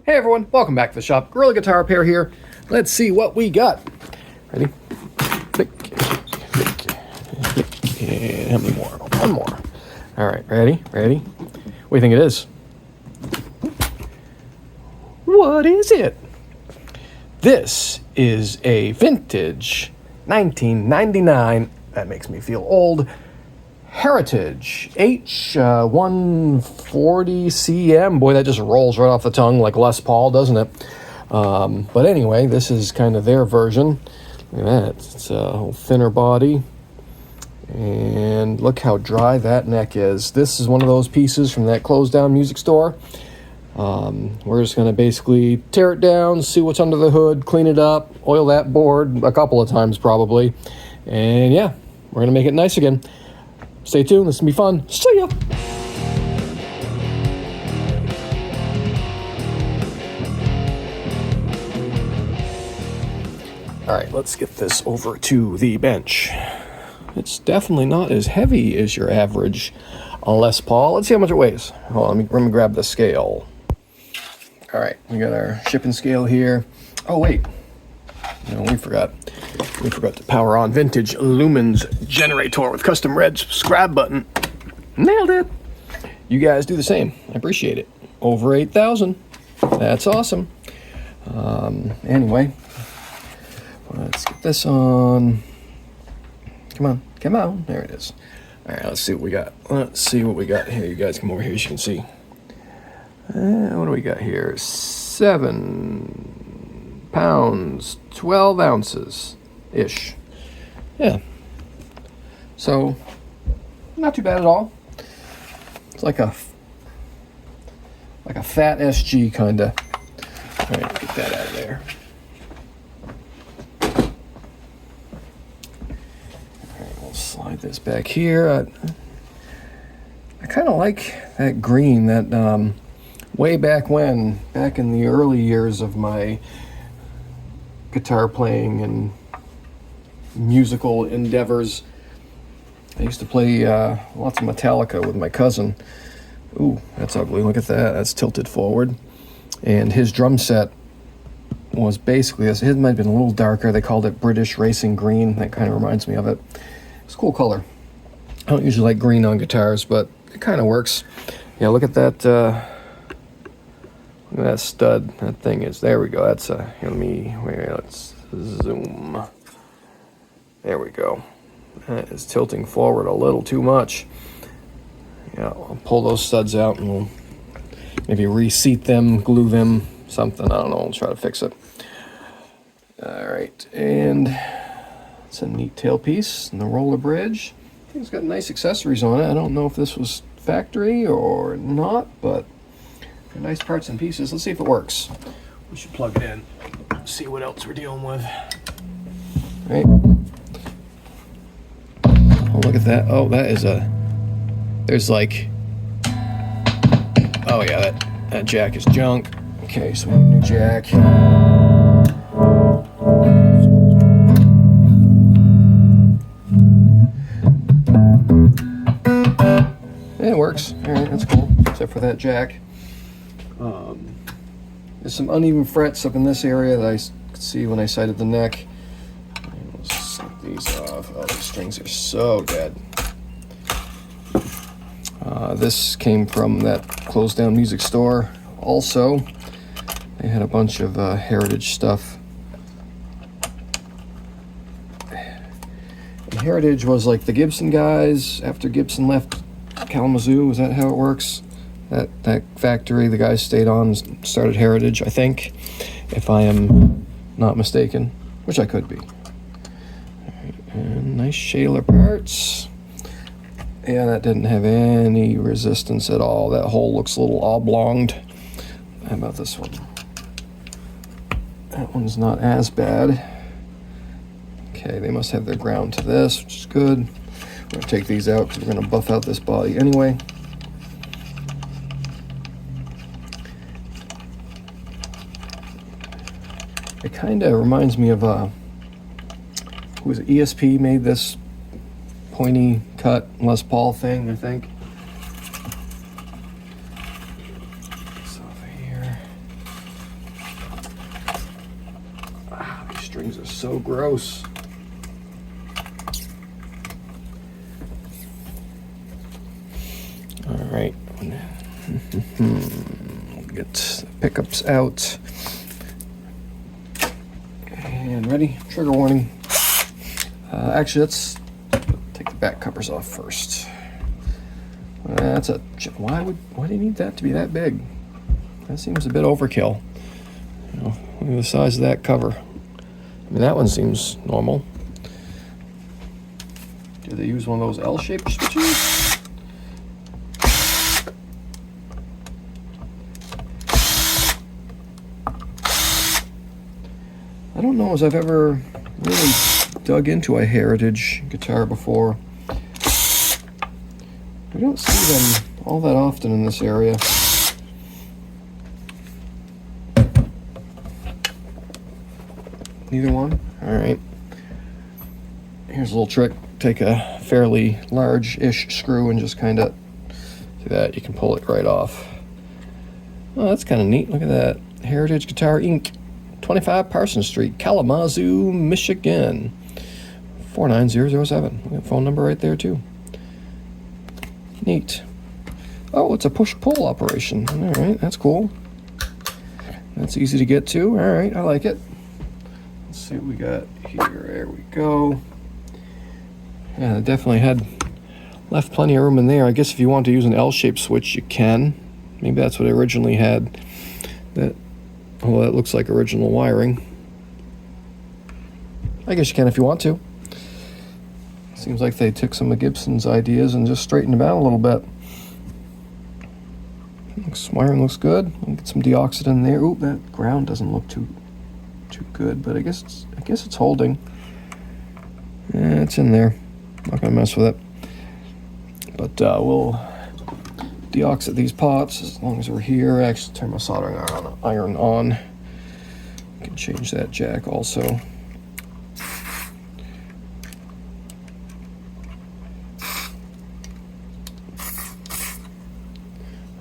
Hey everyone, welcome back to the shop. Gorilla Guitar Repair here. Let's see what we got. Ready? And how many more? One more. All right, ready? Ready? What do you think it is? What is it? This is a vintage 1999, that makes me feel old, Heritage H140 CM. Boy, that just rolls right off the tongue like Les Paul, doesn't it? But anyway, this is kind of their version. Look at that. It's a little thinner body. And look how dry that neck is. This is one of those pieces from that closed down music store. We're just going to basically tear it down, see what's under the hood, clean it up, oil that board a couple of times probably. And yeah, we're going to make it nice again. Stay tuned, this is going to be fun. See ya! Alright, let's get this over to the bench. It's definitely not as heavy as your average Les Paul. Let's see how much it weighs. Hold on, let me grab the scale. Alright, we got our shipping scale here. Oh wait, no, we forgot to power on vintage lumens generator with custom red subscribe button. Nailed it. You guys do the same. I appreciate it. Over 8,000. That's awesome. Anyway, let's get this on. Come on, come on. There it is. All right, let's see what we got. Let's see what we got here. You guys come over here so you can see. What do we got here? 7 pounds, 12 ounces ish. Yeah. So, not too bad at all. It's like a fat SG kind of. All right, get that out of there. All right, we'll slide this back here. I kind of like that green, that way back in the early years of my guitar playing and musical endeavors, I used to play lots of Metallica with my cousin. Ooh, that's ugly. Look at that. That's tilted forward. And his drum set was basically this. His might have been a little darker. They called it British Racing Green. That kind of reminds me of it. It's a cool color. I don't usually like green on guitars, but it kind of works. Yeah, look at that. Look at that stud. That thing is. There we go. That's a. Let's zoom. There we go. That is tilting forward a little too much. Yeah, I'll pull those studs out and we'll maybe reseat them, glue them, something. I don't know. We'll try to fix it. All right, and it's a neat tailpiece and the roller bridge. I think it's got nice accessories on it. I don't know if this was factory or not, but they're nice parts and pieces. Let's see if it works. We should plug it in. See what else we're dealing with. All right. Oh, look at that. Oh, that is a... There's like... Oh, yeah, that jack is junk. Okay, so we need a new jack. Yeah, it works. All right, that's cool. Except for that jack. There's some uneven frets up in this area that I could see when I sighted the neck. Let's slip these off. Oh, these strings are so dead. This came from that closed down music store. Also, they had a bunch of Heritage stuff. And Heritage was like the Gibson guys after Gibson left Kalamazoo. Is that how it works? That factory the guys stayed on started Heritage, I think, if I am not mistaken, which I could be. All right, and nice Shaler parts. Yeah, that didn't have any resistance at all. That hole looks a little oblonged. How about this one? That one's not as bad. Okay, they must have their ground to this, which is good. We're going to take these out because we're going to buff out this body anyway. It kind of reminds me of who was it? ESP made this pointy cut Les Paul thing, I think. This over here. strings are so gross. All right. Get the pickups out. And ready? Trigger warning. Actually, let's take the back covers off first. That's a. Why do you need that to be that big? That seems a bit overkill. You know, look at the size of that cover. I mean, that one seems normal. Do they use one of those L-shaped switches? I don't know as I've ever really dug into a Heritage guitar before. We don't see them all that often in this area. Neither one? Alright. Here's a little trick. Take a fairly large-ish screw and just kind of do that. You can pull it right off. Oh, that's kind of neat. Look at that. Heritage Guitar Inc. 25 Parsons Street, Kalamazoo, Michigan. 49007. We got a phone number right there, too. Neat. Oh, it's a push-pull operation. Alright, that's cool. That's easy to get to. Alright, I like it. Let's see what we got here. There we go. Yeah, it definitely had left plenty of room in there. I guess if you want to use an L-shaped switch, you can. Maybe that's what I originally had. That looks like original wiring. I guess you can if you want to. Seems like they took some of Gibson's ideas and just straightened them out a little bit. Wiring looks good. I'll get some deoxide in there. Oop, that ground doesn't look too good, but I guess it's holding. Yeah, it's in there. Not gonna mess with it. But we'll deoxide these pots as long as we're here. Actually, turn my soldering iron on. You can change that jack also.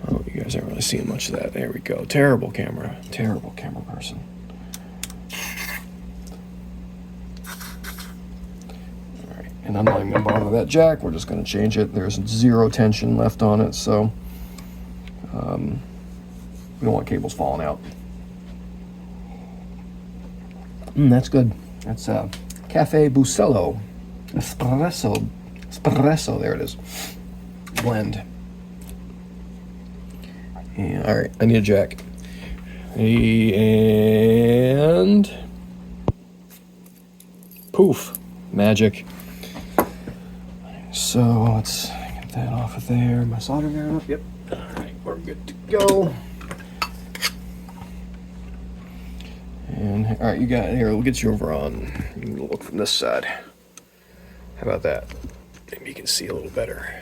Oh, you guys aren't really seeing much of that. There we go. Terrible camera person. And unlike the bottom of that jack, we're just going to change it. There's 0 tension left on it, so we don't want cables falling out. That's good. That's Cafe Bucello Espresso. There it is. Blend. And all right, I need a jack. And poof, magic. So let's get that off of there. My soldering iron up. Yep. All right, we're good to go. And all right, you got here. We'll get you over on. You can look from this side. How about that? Maybe you can see a little better.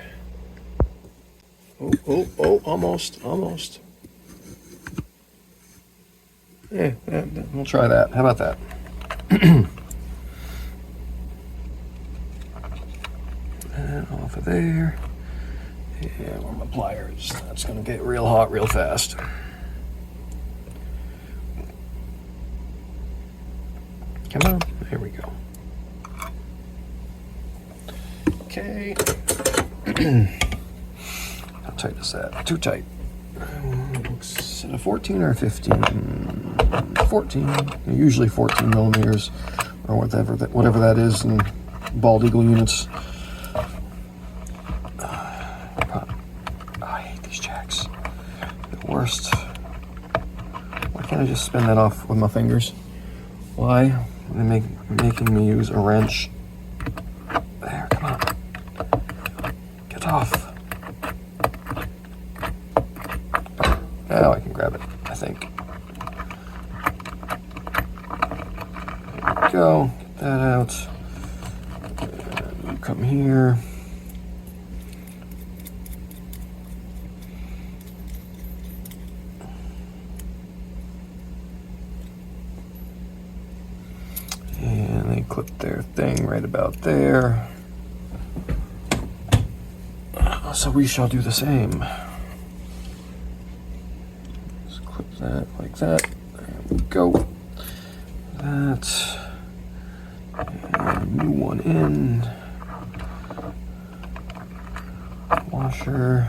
Oh! Almost. Yeah, we'll try that. How about that? Off of there. Yeah, where my pliers. That's gonna get real hot real fast. Come on, there we go. Okay. How tight is that? Too tight. Is it a 14 or a 15? 14. Usually 14 millimeters, or whatever that is in bald eagle units. I hate these jacks. The worst. Why can't I just spin that off with my fingers? Why are they making me use a wrench? There, come on. Get off. Now I can grab it, I think. There we go. Get that out. And you come here. And they clip their thing right about there. So we shall do the same. Just clip that like that. There we go. That. And new one in. Washer.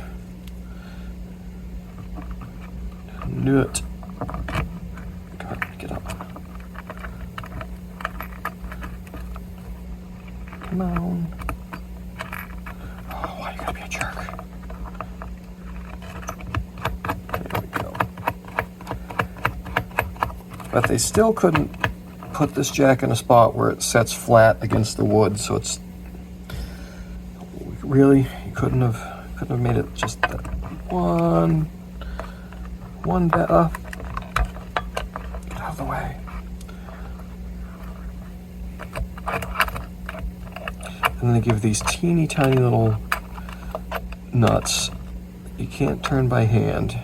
Nut. God, get up. Come on. Oh, why you gotta be a jerk? There we go. But they still couldn't put this jack in a spot where it sets flat against the wood, so it's really, you couldn't have made it just that one better. Get out of the way. And then they give these teeny tiny little nuts you can't turn by hand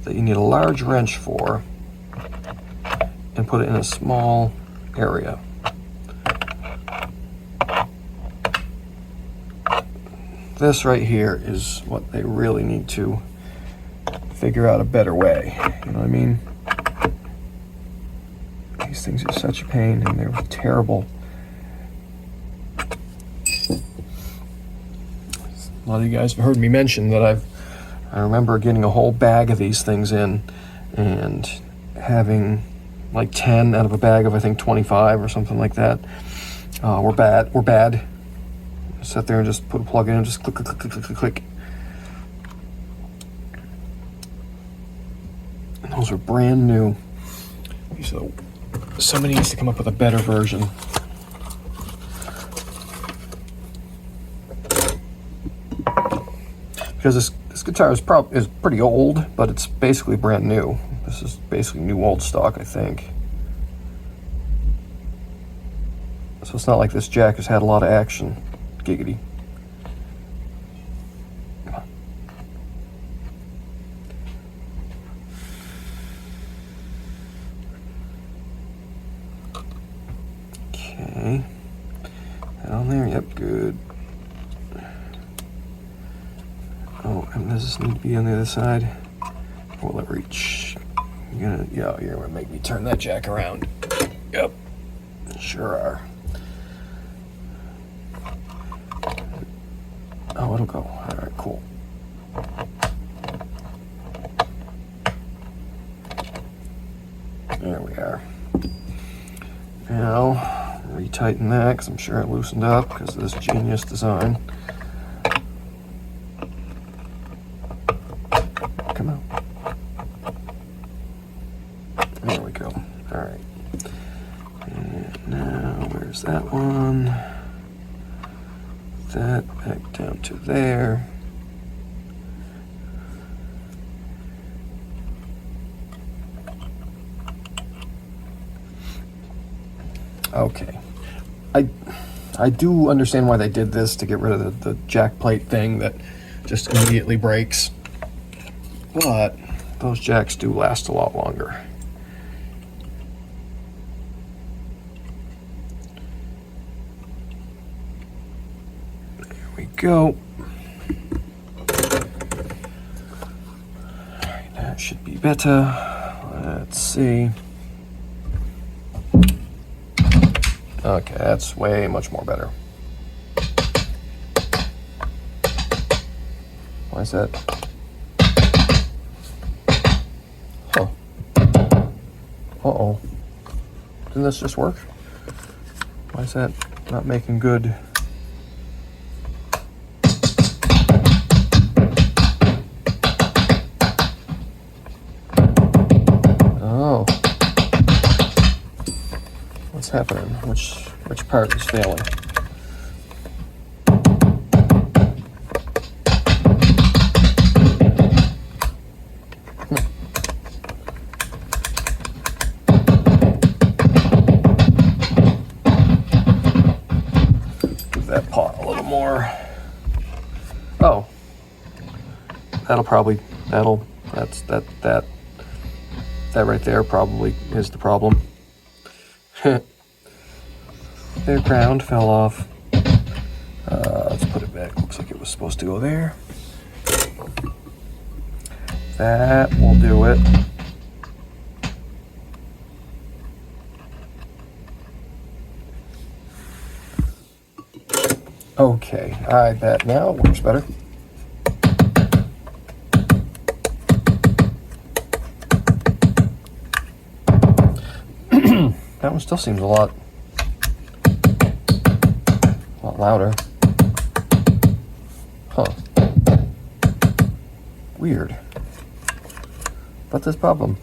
that you need a large wrench for, and put it in a small area. This right here is what they really need to figure out a better way. You know what I mean? These things are such a pain, and they're terrible. A lot of you guys have heard me mention that I remember getting a whole bag of these things in and having like 10 out of a bag of, I think, 25 or something like that. We're bad. Sit there and just put a plug in and just click, click, click, click, click, click. And those are brand new. So somebody needs to come up with a better version. Because this guitar is pretty old, but it's basically brand new. This is basically new old stock, I think. So it's not like this jack has had a lot of action. Giggity. Okay. Down there, yep, good. Oh, and does this need to be on the other side? Will it reach? You're gonna make me turn that jack around. Yep, sure are. Oh, it'll go. All right, cool. There we are. Now, retighten that because I'm sure it loosened up because of this genius design. Come on. There we go. All right. And now, where's that one? That back down to there. Okay. I do understand why they did this, to get rid of the jack plate thing that just immediately breaks. But those jacks do last a lot longer. Go. Alright, that should be better. Let's see. Okay, that's way much more better. Why is that? Huh. Uh-oh. Didn't this just work? Why is that not making good? What's happening? Which part is failing? Give that pot a little more. Oh, that right there probably is the problem. Their ground fell off. Let's put it back. Looks like it was supposed to go there. That will do it. Okay, I bet now it works better. That one still seems a lot louder. Huh. Weird. But this problem.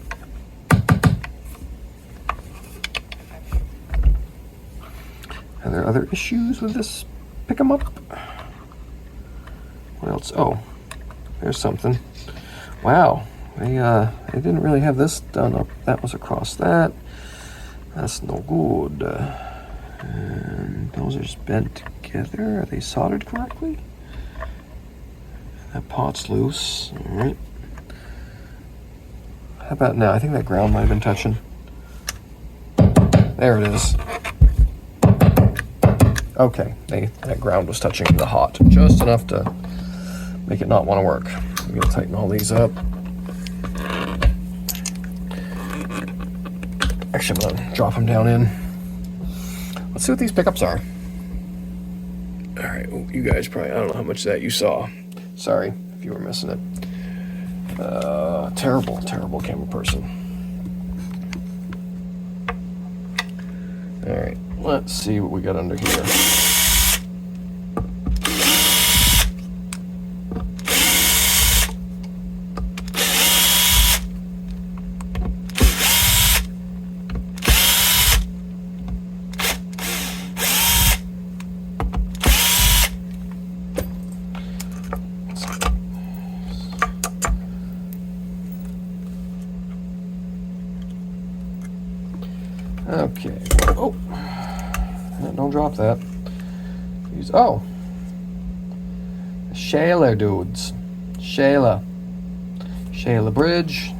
Are there other issues with this pick 'em up? What else? Oh, there's something. Wow, they didn't really have this done up. That was across that. That's no good. And those are just bent together. Are they soldered correctly? That pot's loose. All right. How about now? I think that ground might have been touching. There it is. Okay, that ground was touching the hot just enough to make it not want to work. I'm gonna tighten all these up. Actually, I'm gonna drop them down in. Let's see what these pickups are. All right, well, you guys probably, I don't know how much of that you saw. Sorry if you were missing it. Terrible camera person. All right, let's see what we got under here. Okay. Oh, don't drop that. Oh, Shayla dudes. Shayla Bridge.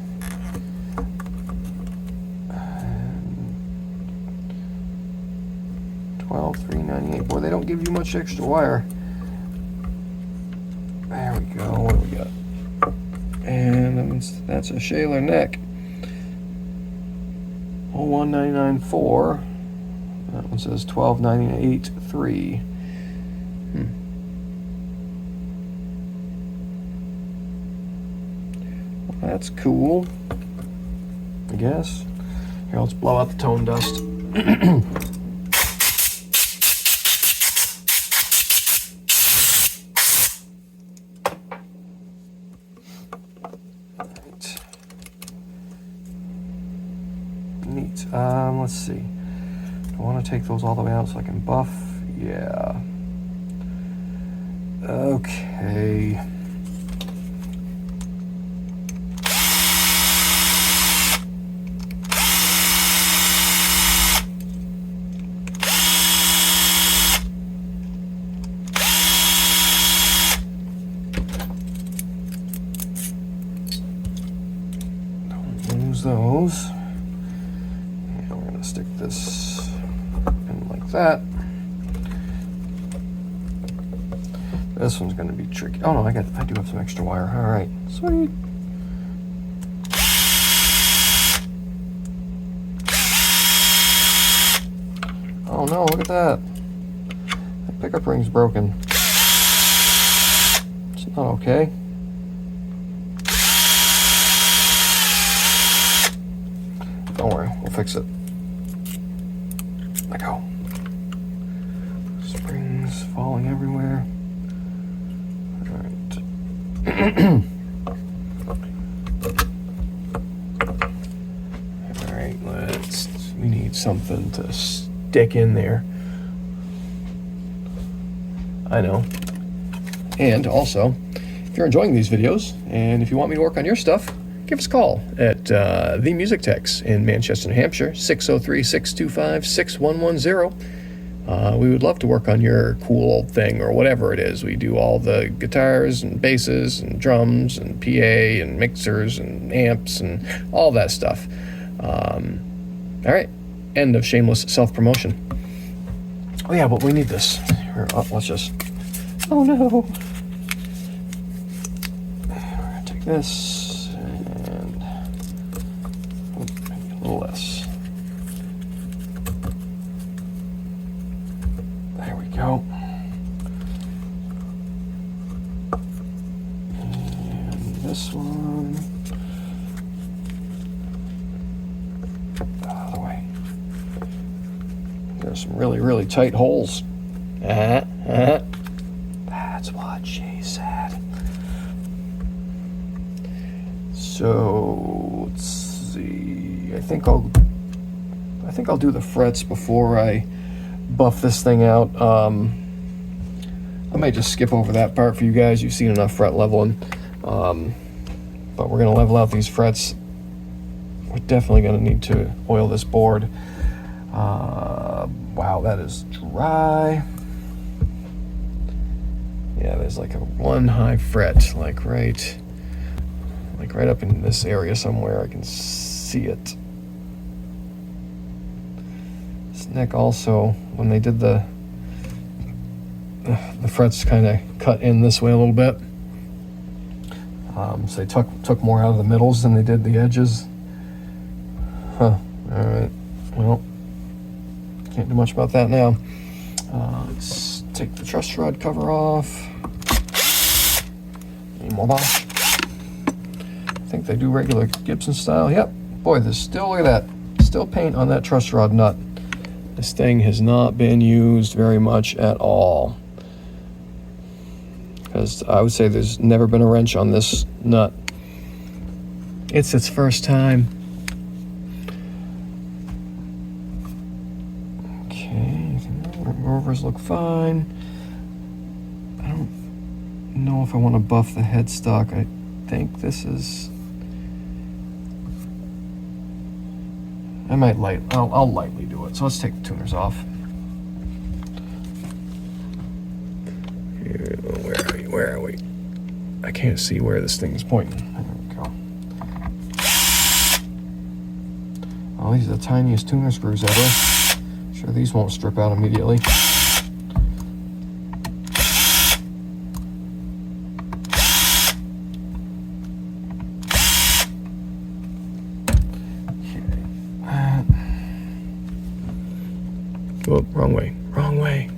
12,398. Boy, they don't give you much extra wire. There we go. What do we got? And that's a Shayla neck. 01994. That one says 12,983. Well, that's cool, I guess. Here, let's blow out the tone dust. Neat. Let's see. I want to take those all the way out so I can buff. Yeah. Okay. Don't lose those. Stick this in like that. This one's going to be tricky. Oh no, I do have some extra wire. All right, sweet. Oh no, look at that. That pickup ring's broken. It's not okay. Don't worry, we'll fix it. Let go. Springs falling everywhere. All right, we need something to stick in there. I know. And also, if you're enjoying these videos and if you want me to work on your stuff, give us a call at The Music Techs in Manchester, New Hampshire, 603-625-6110. We would love to work on your cool old thing or whatever it is. We do all the guitars and basses and drums and PA and mixers and amps and all that stuff. All right, end of shameless self-promotion. Oh yeah, but we need this. Here, let's just... Oh no! We're gonna take this. A little less. There we go. Out of the way. There's some really, really tight holes. That's what she said. So let's see. I think I'll do the frets before I buff this thing out. I might just skip over that part for you guys. You've seen enough fret leveling. But we're gonna level out these frets. We're definitely gonna need to oil this board. Wow, that is dry. Yeah, there's like a one high fret, like right up in this area somewhere. I can see it. This neck also, when they did the frets kind of cut in this way a little bit. So they took more out of the middles than they did the edges. Huh. All right. Well, can't do much about that now. Let's take the truss rod cover off. Any more Bosch? I think they do regular Gibson style. Yep. Boy, there's still, look at that. Still paint on that truss rod nut. This thing has not been used very much at all. Because I would say there's never been a wrench on this nut. It's its first time. Okay, rovers look fine. I don't know if I want to buff the headstock. I think this is... I might I'll lightly do it. So let's take the tuners off. Here, where are we? I can't see where this thing's pointing. There we go. Oh, these are the tiniest tuner screws ever. Sure, these won't strip out immediately. Oh, wrong way. Wrong way.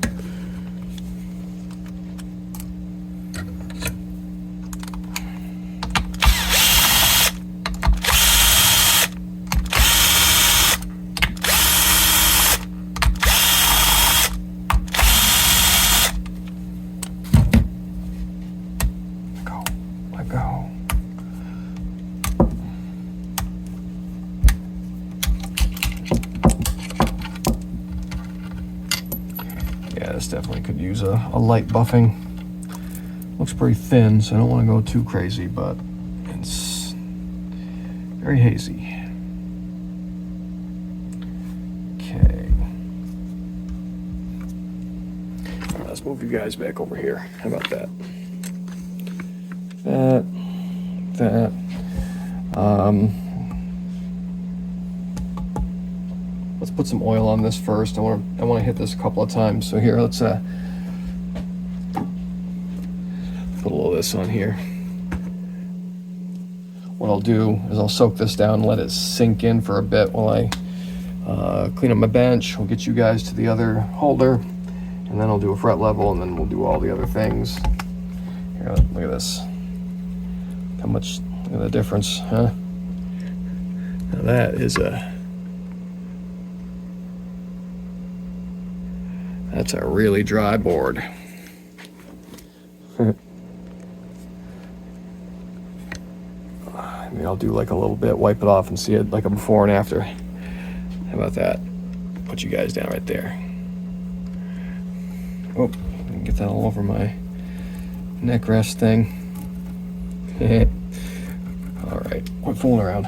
Let go. Yeah, this definitely could use a light buffing. Looks pretty thin, so I don't want to go too crazy, but it's very hazy. Okay. All right, let's move you guys back over here. How about that? That. Let's put some oil on this first. I want to hit this a couple of times. So here, let's put a little of this on here. What I'll do is I'll soak this down and let it sink in for a bit while I clean up my bench. We'll get you guys to the other holder, and then I'll do a fret level, and then we'll do all the other things. Here, look at this. How much, look at the difference, huh? Now that is that's a really dry board. Maybe I'll do like a little bit, wipe it off and see it like a before and after. How about that? Put you guys down right there. Oh, get that all over my neck rest thing. All right, quit fooling around.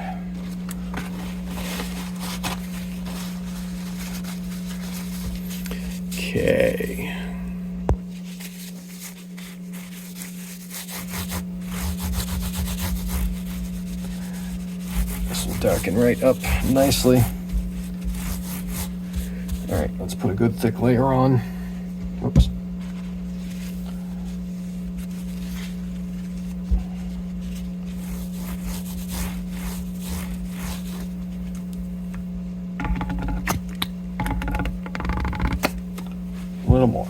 Okay. This will darken right up nicely. All right, let's put a good thick layer on. Oops. A little more.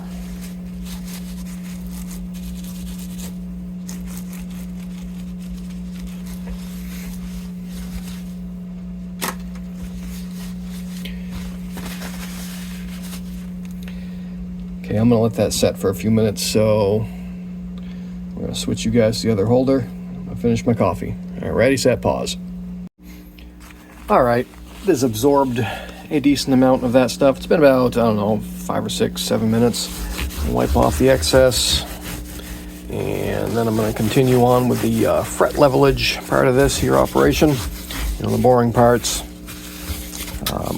Okay, I'm gonna let that set for a few minutes, so we're gonna switch you guys to the other holder. I'm gonna finish my coffee. All right, ready, set, pause. All right, this absorbed a decent amount of that stuff. It's been about, I don't know, 5 or 6, 7 minutes. I'll wipe off the excess, and then I'm going to continue on with the fret levelage part of this here operation. The boring parts.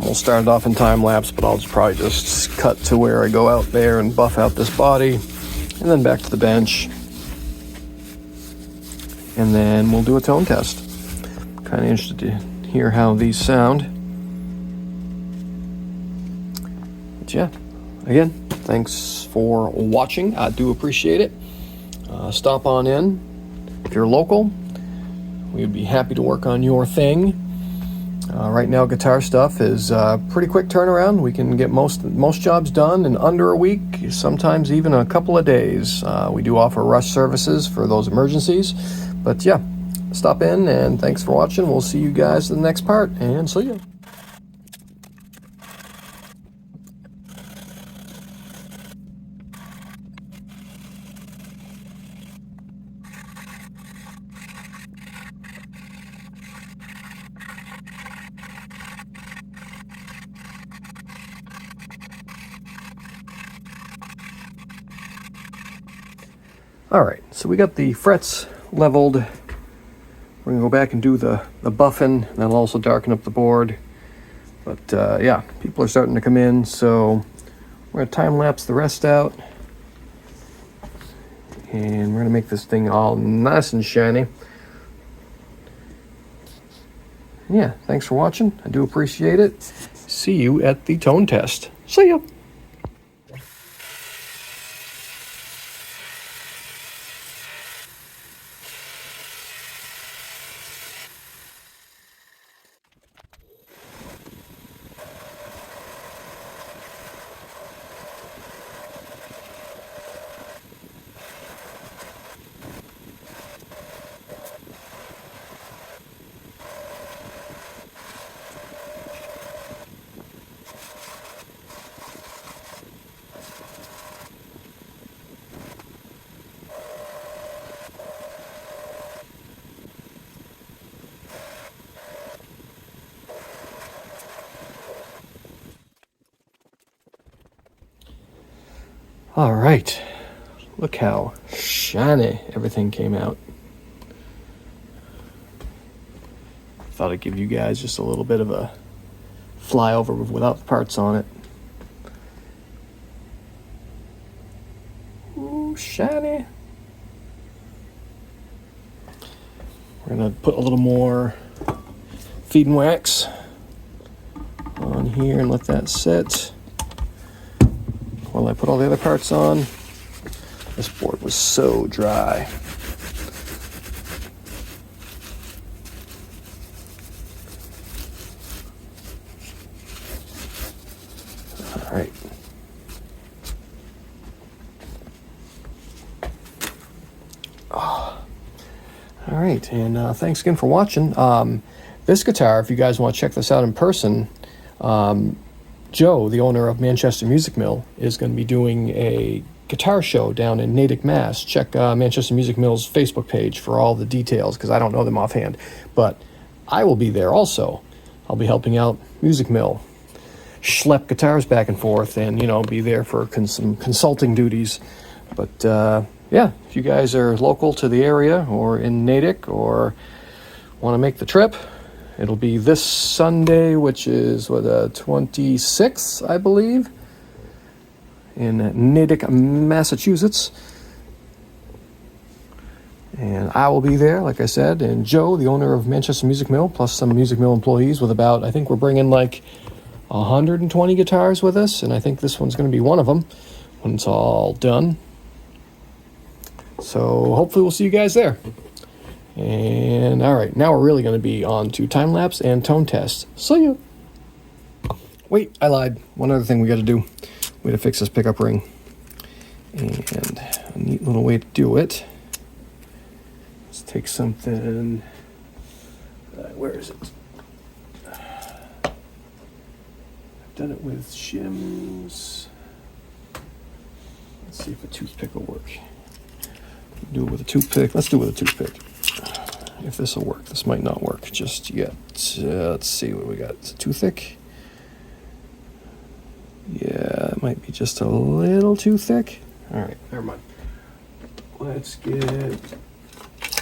We'll start it off in time lapse, but I'll probably just cut to where I go out there and buff out this body, and then back to the bench, and then we'll do a tone test. Kind of interested to hear how these sound. But yeah, again, thanks for watching. I do appreciate it. Stop on in if you're local. We'd be happy to work on your thing. Right now, guitar stuff is pretty quick turnaround. We can get most jobs done in under a week, sometimes even a couple of days. We do offer rush services for those emergencies. But yeah, stop in, and thanks for watching. We'll see you guys in the next part, and see ya. All right, so we got the frets leveled. We're gonna go back and do the buffing. That'll also darken up the board. But yeah, people are starting to come in, so we're gonna time lapse the rest out. And we're gonna make this thing all nice and shiny. Yeah, thanks for watching. I do appreciate it. See you at the tone test. See ya. All right, look how shiny everything came out. Thought I'd give you guys just a little bit of a flyover without the parts on it. Ooh, shiny. We're gonna put a little more feed and wax on here and let that sit while I put all the other parts on. This board was so dry. All right. Oh. All right, and thanks again for watching. This guitar, if you guys want to check this out in person, Joe, the owner of Manchester Music Mill, is going to be doing a guitar show down in Natick, Mass. Check Manchester Music Mill's Facebook page for all the details, because I don't know them offhand. But I will be there also. I'll be helping out Music Mill, schlep guitars back and forth, and, be there for some consulting duties. But, yeah, if you guys are local to the area or in Natick or want to make the trip, it'll be this Sunday, which is, the 26th, I believe, in Natick, Massachusetts. And I will be there, like I said, and Joe, the owner of Manchester Music Mill, plus some Music Mill employees with about, I think we're bringing like 120 guitars with us, and I think this one's going to be one of them when it's all done. So hopefully we'll see you guys there. And all right, now we're really going to be on to time lapse and tone test. See ya. Wait, I lied. One other thing we got to do. We got to fix this pickup ring. And a neat little way to do it. Let's take something. Where is it? I've done it with shims. Let's see if a toothpick will work. Do it with a toothpick. Let's do it with a toothpick. If this will work. This might not work just yet. Let's see what we got. Is it too thick? Yeah, it might be just a little too thick. All right, never mind. Let's get...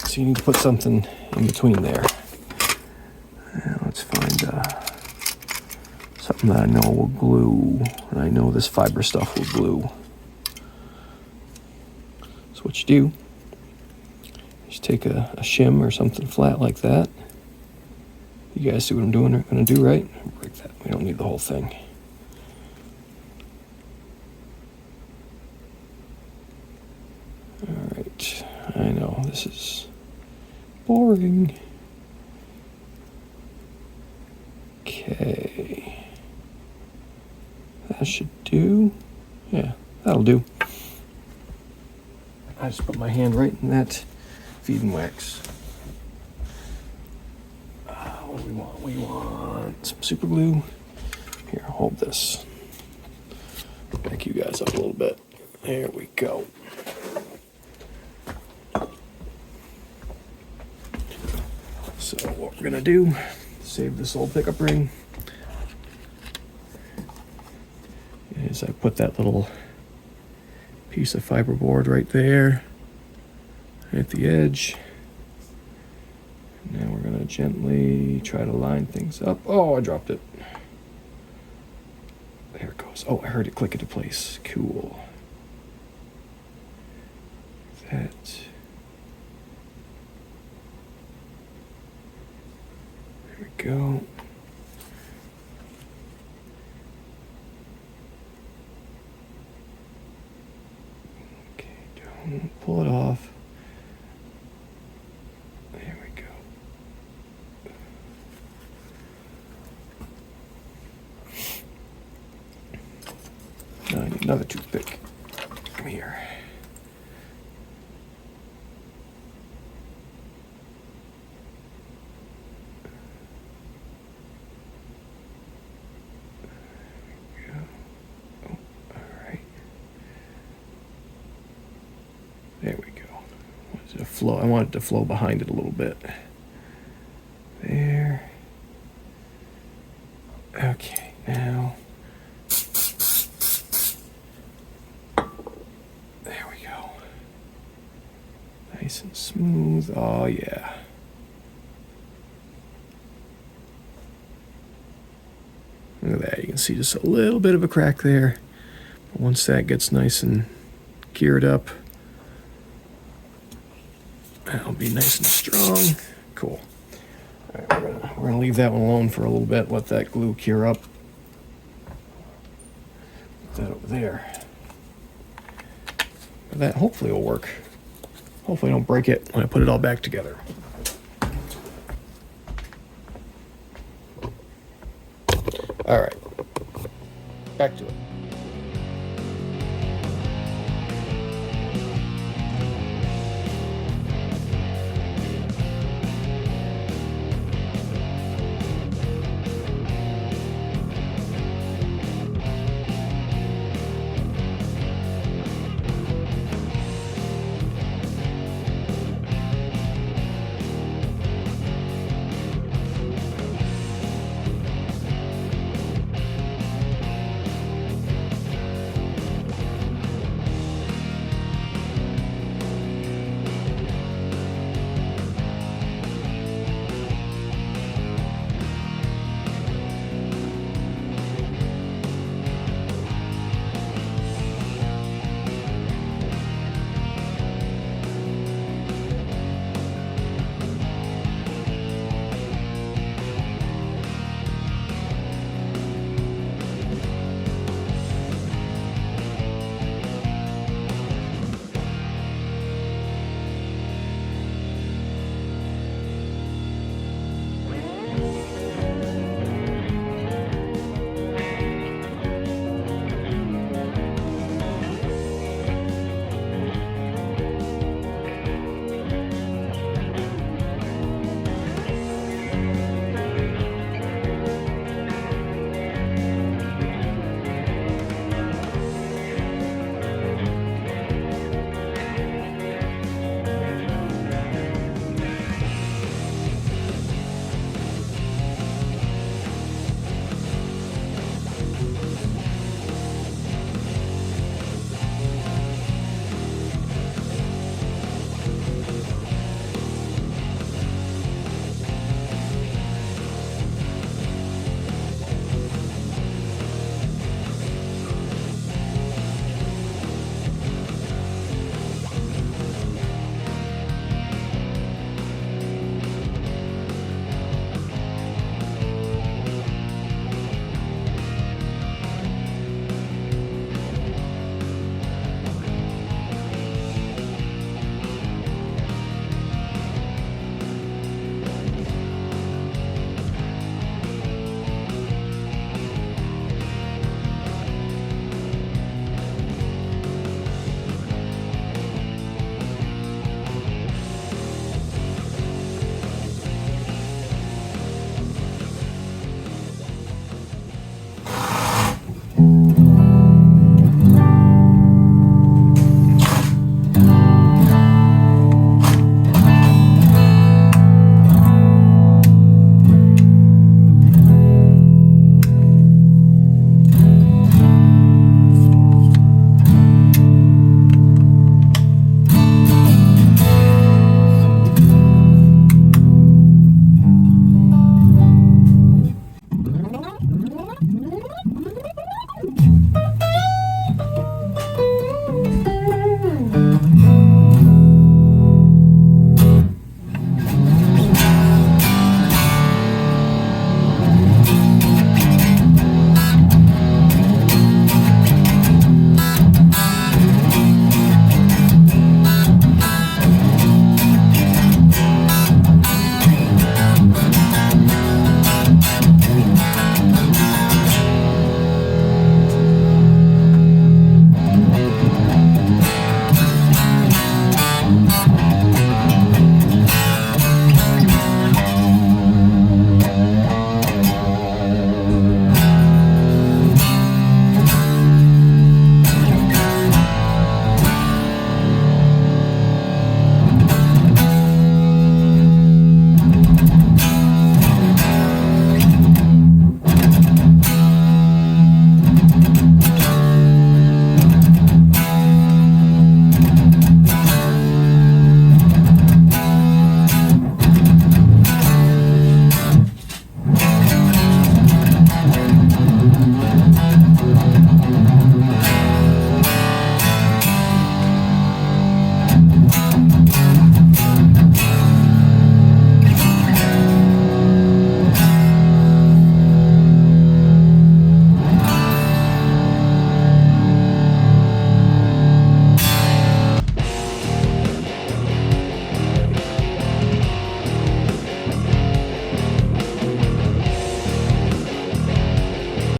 So you need to put something in between there. Let's find something that I know will glue. And I know this fiber stuff will glue. So what you do, just take a shim or something flat like that. You guys see what I'm doing? Gonna do, right? Break that. We don't need the whole thing. All right. I know this is boring. Okay. That should do. Yeah, that'll do. I just put my hand right in that feeding wax. What do we want? We want some super glue. Here, hold this. Back you guys up a little bit. There we go. So what we're gonna do, save this old pickup ring, is I put that little piece of fiberboard right there at the edge. Now we're gonna gently try to line things up. Oh, I dropped it. There it goes. Oh, I heard it click into place. Cool. That. There we go. Okay, don't pull it off. There we go. Now I need another toothpick. Come here. There we go. I want it to flow behind it a little bit. There. Okay, now. There we go. Nice and smooth. Oh, yeah. Look at that. You can see just a little bit of a crack there. But once that gets nice and geared up, that'll be nice and strong. Cool. All right, we're gonna leave that one alone for a little bit. Let that glue cure up. Put that over there. But that hopefully will work. Hopefully I don't break it when I put it all back together. All right, back to it.